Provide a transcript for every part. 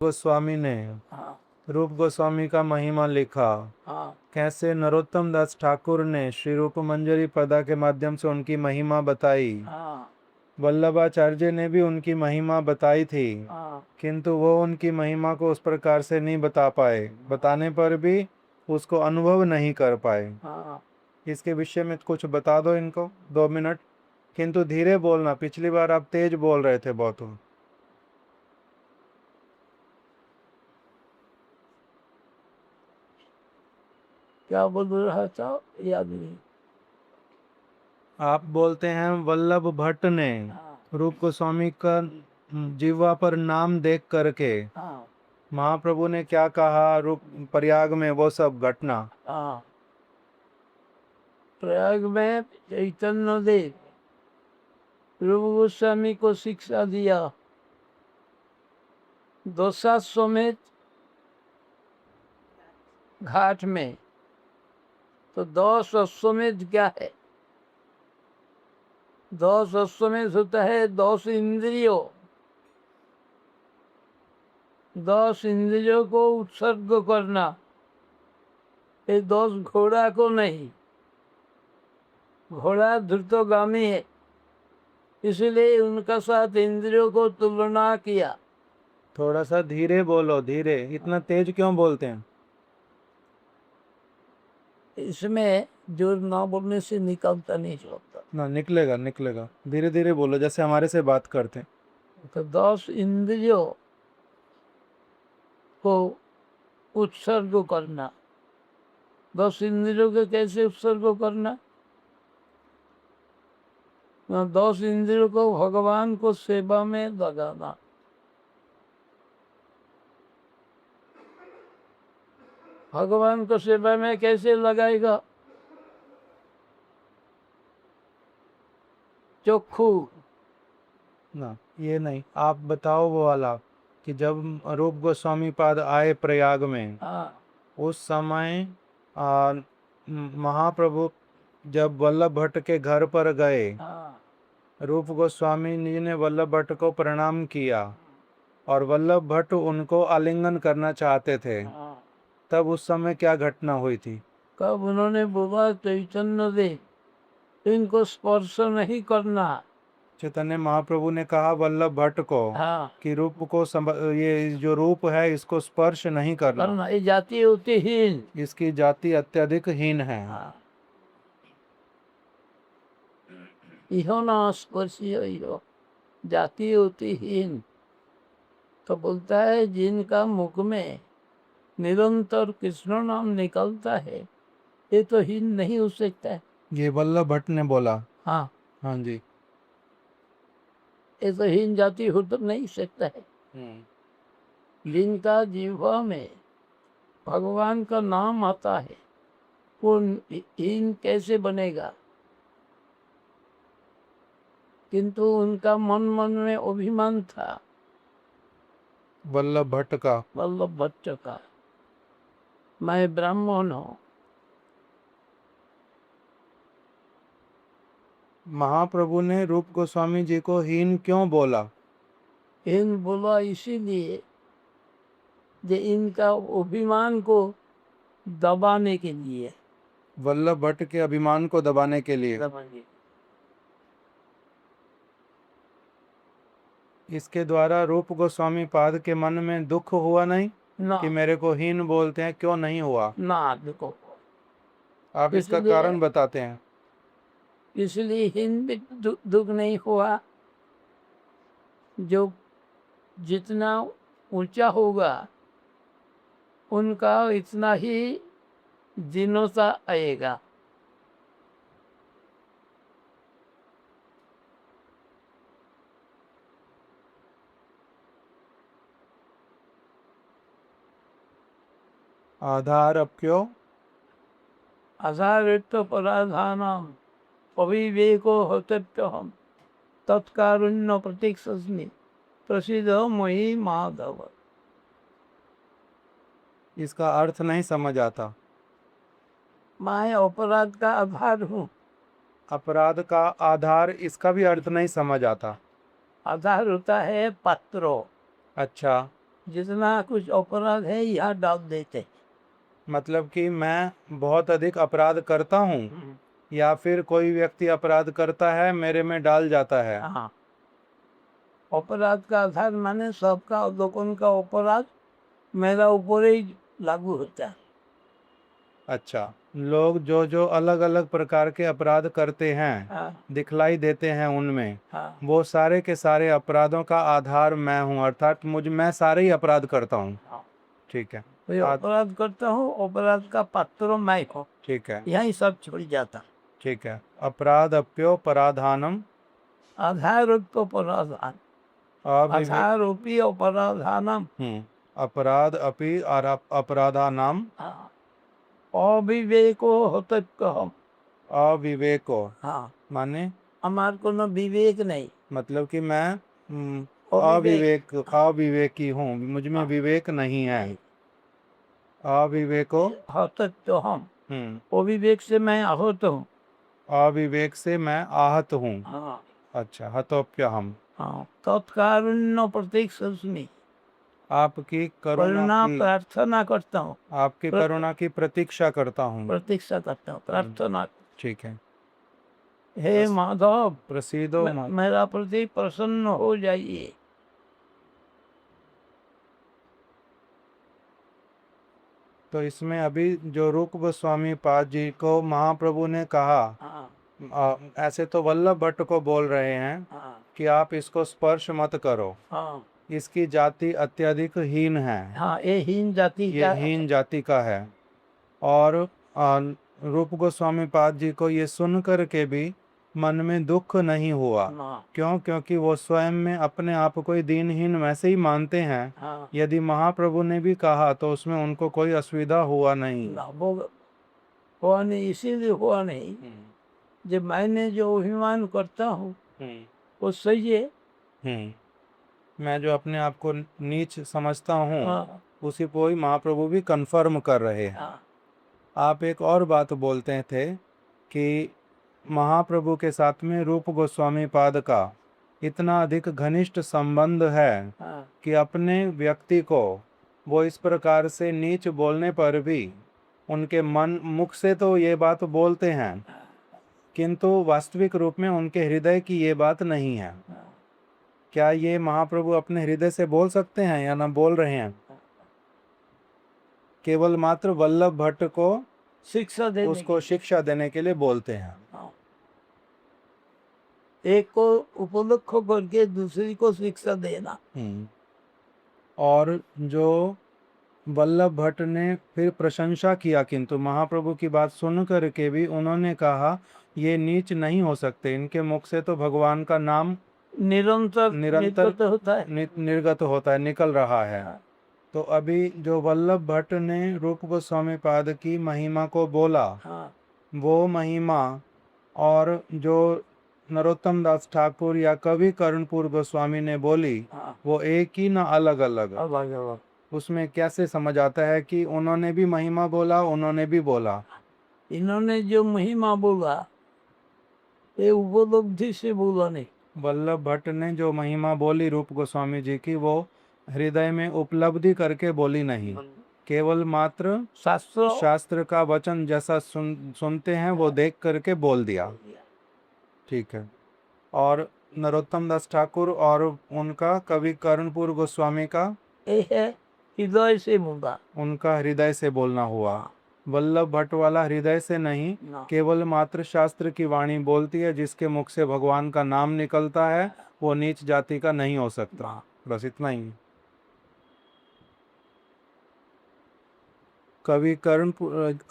गोस्वामी ने हाँ रूप गोस्वामी का महिमा लिखा। हाँ कैसे नरोत्तम दास ठाकुर ने श्री रूप मंजरी पदा के माध्यम से उनकी महिमा बताई। हाँ वल्लभाचार्य ने भी उनकी महिमा बताई थी, हाँ किंतु वो उनकी महिमा को उस प्रकार से नहीं बता पाए। बताने पर भी उसको अनुभव नहीं कर पाए। हाँ। इसके विषय में कुछ बता दो इनको 2 मिनट, किंतु धीरे बोलना। पिछली बार आप तेज बोल रहे थे बहुत। क्या बोल रहा था याद नहीं। आप बोलते हैं वल्लभ भट्ट ने हाँ रूप गोस्वामी का जीवा पर नाम देख करके हाँ महाप्रभु ने क्या कहा रूप प्रयाग में, वो सब घटना। हाँ। प्रयाग में चैतन्य देव रूप गोस्वामी को शिक्षा दिया, दोसा समेत घाट में। तो 10 अश्वमेध क्या है? 10 अश्वमेध होता है 10 इंद्रियों। 10 इंद्रियों को उत्सर्ग करना। ये 10 घोड़ा को नहीं, घोड़ा द्रुतगामी है, इसलिए उनका साथ इंद्रियों को तुलना किया। थोड़ा सा धीरे बोलो, धीरे। इतना तेज क्यों बोलते हैं? इसमें जोर ना बोलने से निकलता नहीं होता। ना, निकलेगा निकलेगा। धीरे धीरे बोलो, जैसे हमारे से बात करते हैं। तो 10 इंद्रियों को उत्सर्ग करना। 10 इंद्रियों को कैसे उत्सर्ग करना? 10 इंद्रियों को भगवान को सेवा में लगाना। भगवान को सेवा में कैसे लगाएगा? चोखू। ना, ये नहीं, आप बताओ वो वाला कि जब रूप गोस्वामी पाद आए प्रयाग में, हाँ उस समय महाप्रभु जब वल्लभ भट्ट के घर पर गए, हाँ रूप गोस्वामी जी ने वल्लभ भट्ट को प्रणाम किया और वल्लभ भट्ट उनको आलिंगन करना चाहते थे। हाँ। तब उस समय क्या घटना हुई थी? कब उन्होंने बोला चैतन्य दे इनको स्पर्श नहीं करना। चैतन्य महाप्रभु ने कहा वल्लभ भट्ट को हाँ कि रूप को ये जो रूप है इसको स्पर्श नहीं करना, करना, ये जाति होती हीन। इसकी जाति अत्यधिक हीन है। हाँ, इहो ना स्पर्शी इहो, जाति होती हीन। तो बोलता है जिनका मुख में निरंतर कृष्ण नाम निकलता है, ये तो हीन नहीं हो सकता है। ये वल्लभ भट्ट ने बोला। हाँ, हाँ जी। ये तो हीन जाति हो तो नहीं सकता है। जिनका जीवा में भगवान का नाम आता है, वो हीन कैसे बनेगा? किंतु उनका मन मन में अभिमान था, वल्लभ भट्ट का। वल्लभ भट्ट का, मैं ब्राह्मण हूँ। महाप्रभु ने रूप गोस्वामी जी को हीन क्यों बोला? हीन बोला इसीलिए जे इनका अभिमान को दबाने के लिए। वल्लभ भट्ट के अभिमान को दबाने के लिए। दबाने। इसके द्वारा रूप गोस्वामी पाद के मन में दुख हुआ नहीं ना कि मेरे को हीन बोलते हैं? क्यों नहीं हुआ? ना देखो, आप इसका इसलिए कारण बताते हैं। इसलिए हीन भी दुख नहीं हुआ। जो जितना ऊंचा होगा उनका इतना ही दीनता आएगा। आधार अब क्यों? असारित पराधानाम अविवेको होतप्यहम तत्कारुण्य प्रतीक्षस्मि प्रसिद्ध मही माधव। इसका अर्थ नहीं समझ आता। मैं अपराध का आधार हूँ। अपराध का आधार, इसका भी अर्थ नहीं समझ आता। आधार होता है पात्रो। अच्छा। जितना कुछ अपराध है यहाँ डाल देते। मतलब कि मैं बहुत अधिक अपराध करता हूँ या फिर कोई व्यक्ति अपराध करता है मेरे में डाल जाता है। हाँ, अपराध का आधार माने सबका लोगों का अपराध मेरा ऊपर ही लागू होता है। अच्छा, लोग जो जो अलग अलग प्रकार के अपराध करते हैं, हाँ दिखलाई देते हैं उनमें, हाँ वो सारे के सारे अपराधों का आधार मैं हूँ, अर्थात मैं सारे ही अपराध करता हूँ। हाँ, ठीक है। तो ये अपराध करता हूँ, अपराध का पात्र मैं हूँ, ठीक है। यही सब छोड़ जाता। ठीक है। अपराध अप्यो पराधानम आधारोक्तो पराधान, अविवे आधारोपी अपराधानम। अपराध अपि अपराधानाम हाँ, अविवेको हतक्कहम। अविवेको हाँ, माने हमार कोनो विवेक नहीं। मतलब कि मैं अविवेक। अविवेकी हूँ, मुझ में हाँ, विवेक नहीं है। नहीं, अविवेको हतक्तो हम, हम्म अविवेक से मैं आहत हूँ। अविवेक से मैं आहत हूँ। हाँ अच्छा, हतोप्य हम। हाँ, तत्कारुण्य प्रतीक सस्मी, आपकी करुणा करुणा की प्रार्थना करता हूँ। आपकी करुणा की प्रतीक्षा करता हूँ। प्रतीक्षा करता हूँ, प्रार्थना। ठीक है। हे माधव, प्रसीदो मेरा प्रति प्रसन्न हो जाइए। तो इसमें अभी जो रूप गोस्वामी पाद जी को महाप्रभु ने कहा, हाँ ऐसे तो वल्लभ भट्ट को बोल रहे हैं हाँ कि आप इसको स्पर्श मत करो, हाँ इसकी जाति अत्यधिक हीन है, हाँ, ये हीन जाति ये का। हीन जाति का है। और रूप गोस्वामी पाद जी को ये सुन कर के भी मन में दुख नहीं हुआ। हाँ क्यों? क्योंकि वो स्वयं में अपने आप को ही दीनहीन वैसे ही मानते हैं। हाँ, यदि महाप्रभु ने भी कहा तो उसमें उनको कोई असुविधा हुआ नहीं। ना वो हुआ नहीं, इसीलिए हुआ नहीं। जब मैंने जो अभिमान करता हूँ हम्म वो सही है। मैं जो अपने आप को नीच समझता हूँ, हाँ उसी को ही महाप्रभु भी कंफर्म कर रहे हैं। हाँ आप एक और बात बोलते थे कि महाप्रभु के साथ में रूप गोस्वामी पाद का इतना अधिक घनिष्ठ संबंध है हाँ कि अपने व्यक्ति को वो इस प्रकार से नीच बोलने पर भी उनके मन मुख से तो ये बात बोलते हैं, किंतु वास्तविक रूप में उनके हृदय की ये बात नहीं है। क्या ये महाप्रभु अपने हृदय से बोल सकते हैं या ना बोल रहे हैं? केवल मात्र वल्लभ भट्ट को शिक्षा देने उसको की। शिक्षा देने के लिए बोलते हैं। हाँ, एक को उपलक्ष्य करके दूसरी को शिक्षा देना। और जो वल्लभ भट्ट ने फिर प्रशंसा किया, किंतु महाप्रभु की बात सुन करके भी उन्होंने कहा ये नीच नहीं हो सकते, इनके मुख से तो भगवान का नाम निरंतर निरंतर निर्गत होता है। निर्गत होता है, निकल रहा है। हाँ तो अभी जो वल्लभ भट्ट ने रूप गोस्वामी पाद की महिमा को बोला, हाँ वो महिमा और जो नरोत्तम दास ठाकुर या कवि कर्णपुर गोस्वामी ने बोली, हाँ, वो एक ही ना अलग अलग। अब आ जाओ। उसमें कैसे समझ आता है कि उन्होंने भी महिमा बोला, उन्होंने भी बोला? इन्होंने जो महिमा बोला ये उपलब्धि से बोला नहीं। वल्लभ भट्ट ने जो महिमा बोली रूप गोस्वामी जी की, वो हृदय में उपलब्धि करके बोली नहीं, केवल मात्र शास्त्र शास्त्र का वचन जैसा सुनते हैं वो देख करके बोल दिया। ठीक है। और नरोत्तम दास ठाकुर और उनका कवि कर्णपुर गोस्वामी का, ये है हृदय से बोला। उनका हृदय से बोलना हुआ। वल्लभ भट्ट वाला हृदय से नहीं, ना, केवल मात्र शास्त्र की वाणी बोलती है, जिसके मुख से भगवान का नाम निकलता है, वो नीच जाति का नहीं हो सकता। ना। बस इतना ही। कवि कर्ण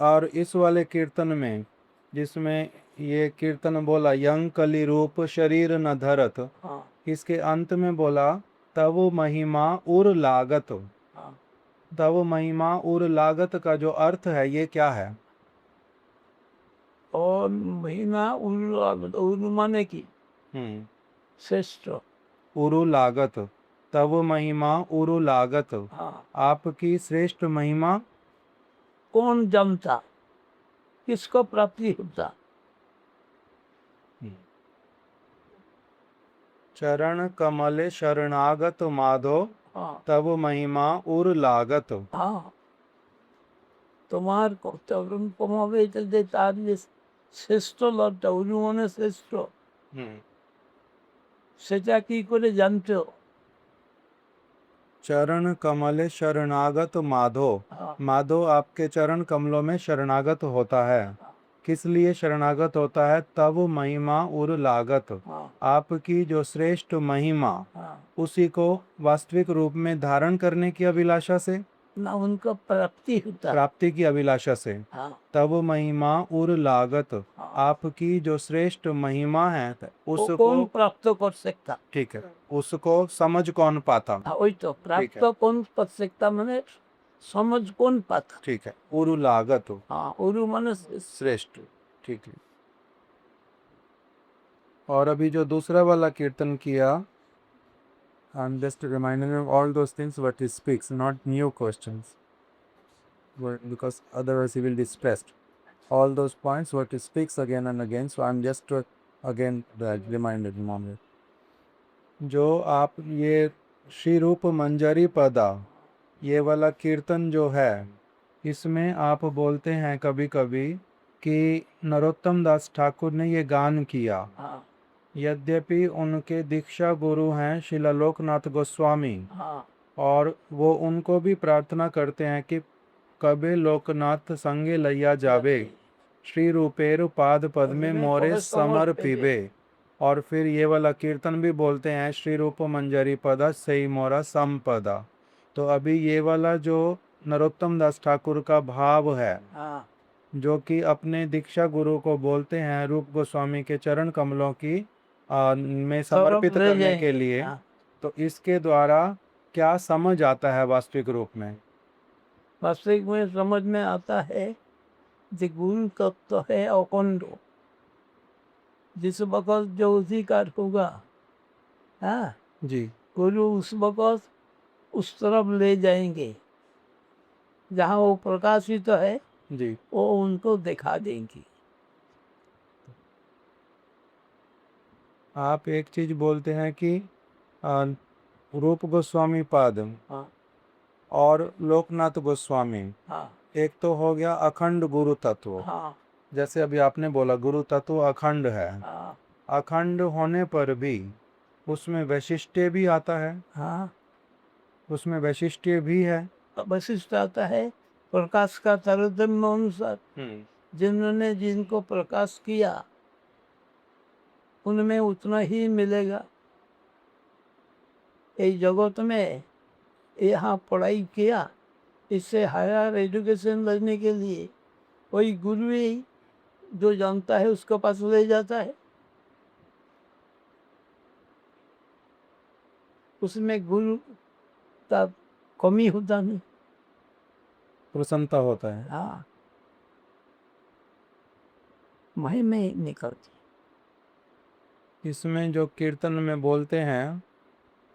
और इस वाले कीर्तन में, जिसमें ये कीर्तन बोला यंग कली रूप शरीर न धरत, हाँ इसके अंत में बोला तव महिमा उर लागत। हाँ, तव महिमा उर लागत का जो अर्थ है ये क्या है? और महिमा उन माने की हम्म श्रेष्ठ। उरु लागत, तव महिमा उरु लागत, हाँ, आपकी श्रेष्ठ महिमा। कौन जानता, किसको प्राप्ति होता। चरण कमले शरणागत माधो, हाँ तब महिमा उर लागत। हाँ তোমার তরুণ কমাবে এটা যে তার যে শ্রেষ্ঠ লবটা অনুমানে শ্রেষ্ঠ সেটা কি করে জানতো? चरण कमल शरणागत माधो। हाँ माधो आपके चरण कमलों में शरणागत होता है। किस लिए शरणागत होता है? तब महिमा उर लागत। हाँ आपकी जो श्रेष्ठ महिमा, हाँ उसी को वास्तविक रूप में धारण करने की अभिलाषा से, ना उनको प्राप्ति होता है। प्राप्ति की अभिलाषा से। हाँ तब महिमा उर लागत, हाँ आपकी जो श्रेष्ठ महिमा है वो उसको, कौन प्राप्त कर सकता? ठीक है, उसको समझ कौन पाता? हाँ वही तो प्राप्त कौन कर सकता मैंने समझ कौन पाता? ठीक है, उरु लागत हाँ उरु माने श्रेष्ठ। ठीक है। और अभी जो दूसरा वाला कीर्तन किया, I'm just reminding him all those things what he speaks, not new questions, because otherwise he will be stressed. All those points what he speaks again and again, so I'm just again reminded him on it. जो आप ये श्री रूप मंजरी पदा, ये वाला कीर्तन जो है, इसमें आप बोलते हैं कभी कभी कि नरोत्तम दास ठाकुर ने ये गान किया। हाँ यद्यपि उनके दीक्षा गुरु हैं श्रील लोकनाथ गोस्वामी, हाँ और वो उनको भी प्रार्थना करते हैं कि कबे लोकनाथ संगे लैया जावे, श्री रूपेर पाद पद में मोरे समर्पिबे। और फिर ये वाला कीर्तन भी बोलते हैं श्री रूप मंजरी पदा सही मोरा संपदा। तो अभी ये वाला जो नरोत्तम दास ठाकुर का भाव है, हाँ जो कि अपने दीक्षा गुरु को बोलते हैं रूप गोस्वामी के चरण कमलों की में समर्पित ले करने जाएंगे। के लिए, हाँ, तो इसके द्वारा क्या समझ आता है वास्तविक रूप में? वास्तविक में समझ में आता है कि गुरु तत्व है अखंड, जिस वक्त जो उसी का होगा, हाँ जी गुरु उस वक्त उस तरफ ले जाएंगे जहाँ वो प्रकाशित है, जी वो उनको दिखा देंगे। आप एक चीज बोलते हैं कि आ, रूप गोस्वामी पाद हाँ और लोकनाथ गोस्वामी, हाँ एक तो हो गया अखंड गुरु तत्व, हाँ जैसे अभी आपने बोला गुरु तत्व अखंड है। हाँ अखंड होने पर भी उसमें वैशिष्ट्य भी आता है, हाँ उसमें वैशिष्ट्य भी है। वशिष्ठ आता है प्रकाश का तारतम्य अनुसार, जिन्होंने जिनको प्रकाश किया उनमें उतना ही मिलेगा। इस जगत में यहाँ पढ़ाई किया, इससे हायर एजुकेशन लेने के लिए कोई गुरु ही जो जानता है उसके पास ले जाता है, उसमें गुरु का कमी होता नहीं। प्रसन्नता होता है। हाँ महिमा निकलती। इसमें जो कीर्तन में बोलते हैं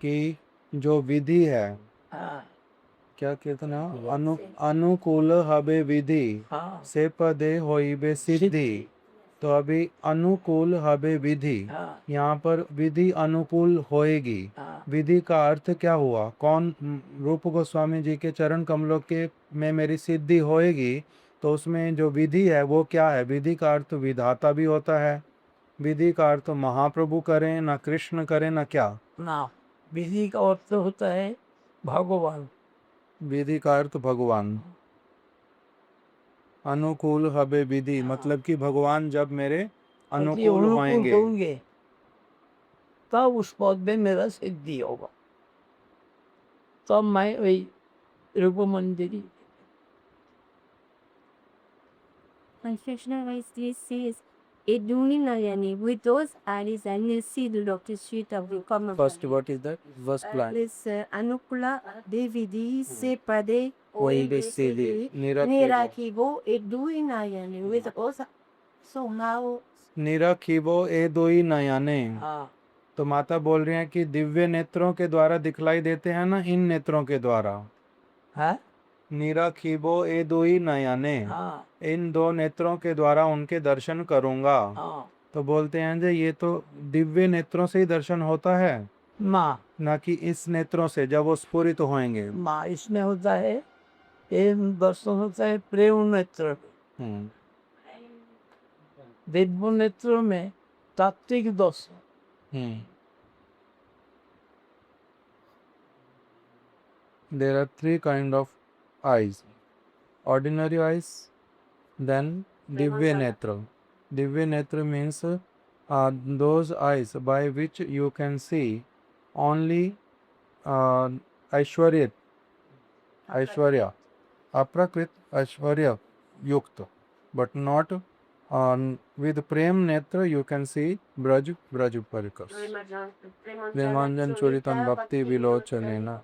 कि जो विधि है, हाँ क्या कीर्तन है? अनुकूल हबे विधि हाँ से पदे होइबे सिद्धि। तो अभी अनुकूल हबे विधि, हाँ यहाँ पर विधि अनुकूल होएगी। हाँ विधि का अर्थ क्या हुआ? कौन? रूप गोस्वामी जी के चरण कमलों के में मेरी सिद्धि होएगी, तो उसमें जो विधि है वो क्या है? विधि का अर्थ विधाता भी होता है। विधि का अर्थ महाप्रभु करें ना कृष्ण करें ना क्या? ना विधि का अर्थ होता है भगवान। विधि का अर्थ भगवान। अनुकूल हबे विधि मतलब कि भगवान जब मेरे अनुकूल होंगे, होंगे तब उस पद में मेरा सिद्धि होगा, तब मैं वही रूप मंदिरी। Krishna Vaisya says, Edunayani, with those eyes and you see the Dr. Street of the common. First, what is that? First line. This Anukula Devidi Sepade Oibe Siddhi, Nirakibo Edunayani with also. So now निरखिबो ए दोई नयने। हाँ तो माता बोल रही हैं कि दिव्य नेत्रों के द्वारा दिखलाई देते हैं ना, इन नेत्रों के द्वारा। हाँ निरखिबो ए दोई नयने, हाँ इन दो नेत्रों के द्वारा उनके दर्शन करूंगा। हाँ तो बोलते हैं जी ये तो दिव्य नेत्रों से ही दर्शन होता है, ना ना कि इस नेत्रों से जब वो स्फुरित होंगे। ना इसमें होता है प्रेम दर्शन होता है प्रेम नेत्र हम्म, दिव्य नेत्रों में तात्विक दर्शन हम्म। There are three kind of eyes: ordinary eyes, then Divya Netra. Divya Netra means those eyes by which you can see only Aishwarya, Aishwarya, Aprakrit Aishwarya Yukta, but not with Prem Netra you can see Braj Parikas. Premanjan Churitam Bhakti Vilochanena.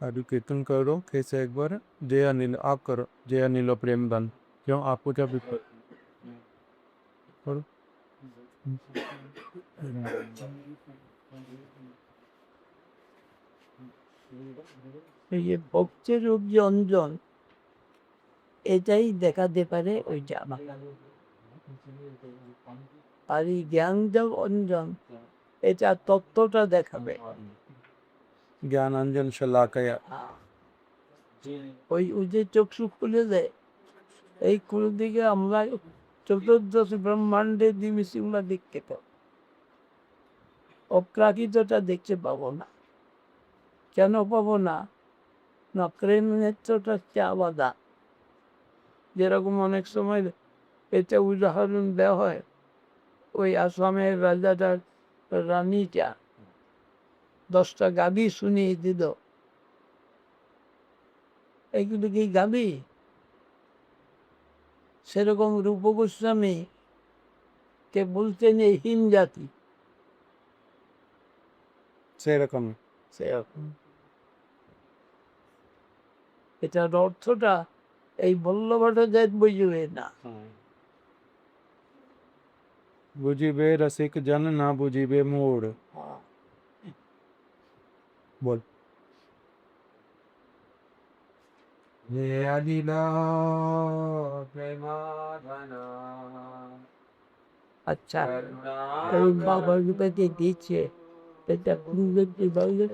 अभी कीर्तन करो कैसे एक बार जय अनिल आप करो जय अनिल प्रेम धन क्यों आपको क्या करो ये ভক্তির রূপ যে অঞ্জন এটাই দেখাতে পারে ওই জামা আর এই জ্ঞান যে অঞ্জন এটা তত্ত্বটা দেখাবে ज्ञान अंजन शलाकया ওই ওই যে চক্ষু খুলে দেয় এই খুলে দিকে আমরা চতুর্দশ ব্রহ্মাণ্ডের জিনিসগুলো দেখতে পাবো অপ্রাকৃতটা দেখতে পাবো না কেন পাবো না না প্রেম নেত্রটা হচ্ছে আলাদা যেরকম অনেক সময় এটা উদাহরণ দেওয়া হয় ওই আসামের রাজাটার রানীটা 10টা গাবি শুনিয়ে দিল এগুলো কি গাবি সেরকম রূপ গোস্বামী কে বলতেন এই হিম জাতি से रकम সেরকম এটার অর্থটা এই বল্লভট্টাচার্য বুঝবে না बुझिबे रसिक जन ना बुझिबे मूड बोल जय अनिला प्रेमाधना আচ্ছা এই বাবার রূপে দিচ্ছে এটা